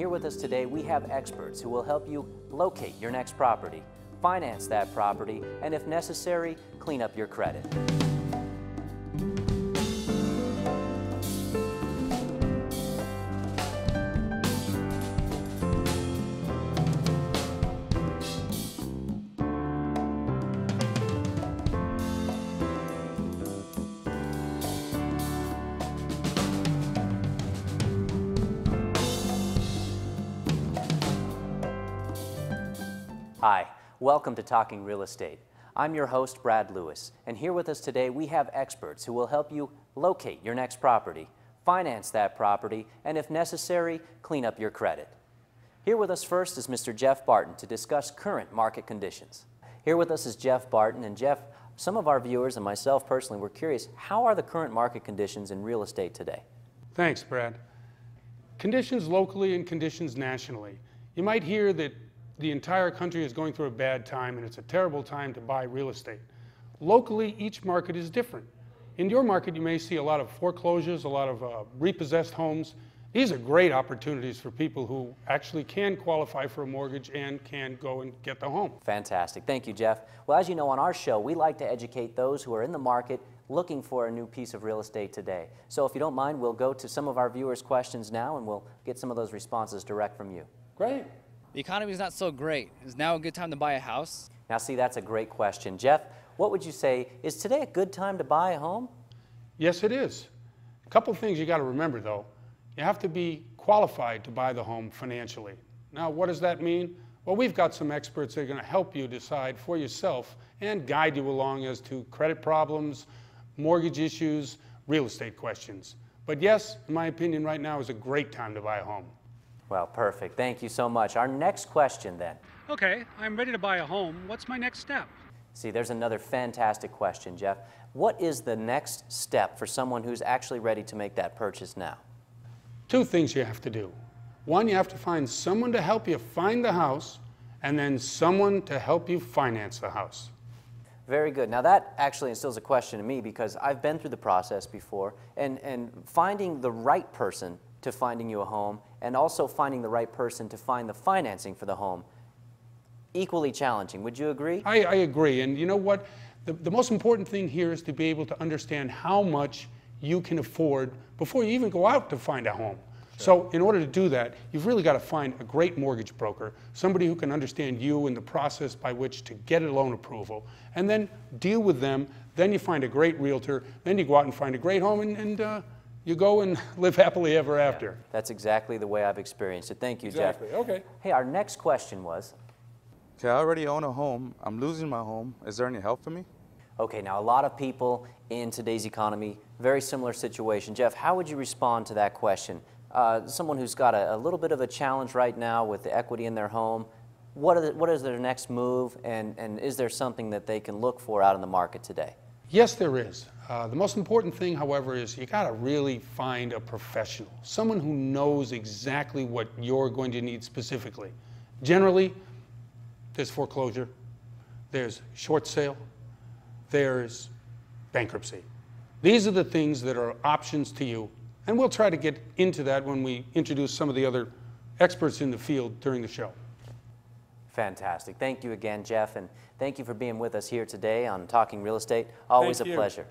here with us today, we have experts who will help you locate your next property, finance that property, and if necessary, clean up your credit. Hi, welcome to Talking Real Estate. I'm your host, Brad Lewis, and here with us today we have experts who will help you locate your next property, finance that property, and if necessary, clean up your credit. Here with us first is Mr. Jeff Barton to discuss current market conditions. Here with us is Jeff Barton, and Jeff, some of our viewers and myself personally were curious, how are the current market conditions in real estate today? Thanks, Brad. Conditions locally and conditions nationally. You might hear that the entire country is going through a bad time and it's a terrible time to buy real estate. Locally, each market is different. In your market, you may see a lot of foreclosures, a lot of repossessed homes. These are great opportunities for people who actually can qualify for a mortgage and can go and get the home. Fantastic. Thank you, Jeff. Well, as you know, on our show, we like to educate those who are in the market looking for a new piece of real estate today. So if you don't mind, we'll go to some of our viewers' questions now and we'll get some of those responses direct from you. Great. The economy is not so great. Is now a good time to buy a house? Now see, that's a great question. Jeff, what would you say, is today a good time to buy a home? Yes, it is. A couple things you got to remember though. You have to be qualified to buy the home financially. Now, what does that mean? Well, we've got some experts that are going to help you decide for yourself and guide you along as to credit problems, mortgage issues, real estate questions. But yes, in my opinion, right now is a great time to buy a home. Well, perfect. Thank you so much. Our next question then. Okay, I'm ready to buy a home. What's my next step? See, there's another fantastic question, Jeff. What is the next step for someone who's actually ready to make that purchase now? Two things you have to do. One, you have to find someone to help you find the house, and then someone to help you finance the house. Very good. Now that actually instills a question in me because I've been through the process before, and finding the right person to finding you a home and also finding the right person to find the financing for the home, equally challenging. Would you agree? I agree. And you know what? The most important thing here is to be able to understand how much you can afford before you even go out to find a home. Sure. So in order to do that, you've really got to find a great mortgage broker, somebody who can understand you and the process by which to get a loan approval, and then deal with them. Then you find a great realtor, then you go out and find a great home, and you go and live happily ever after. Yeah, that's exactly the way I've experienced it. Thank you, exactly. Jeff. Okay. Hey, our next question was? Okay, I already own a home. I'm losing my home. Is there any help for me? Okay, now a lot of people in today's economy, very similar situation. Jeff, how would you respond to that question? Someone who's got a little bit of a challenge right now with the equity in their home, what is their next move, and is there something that they can look for out in the market today? Yes, there is. The most important thing, however, is you got to really find a professional, someone who knows exactly what you're going to need specifically. Generally, there's foreclosure, there's short sale, there's bankruptcy. These are the things that are options to you, and we'll try to get into that when we introduce some of the other experts in the field during the show. Fantastic. Thank you again, Jeff, and thank you for being with us here today on Talking Real Estate. Always a pleasure.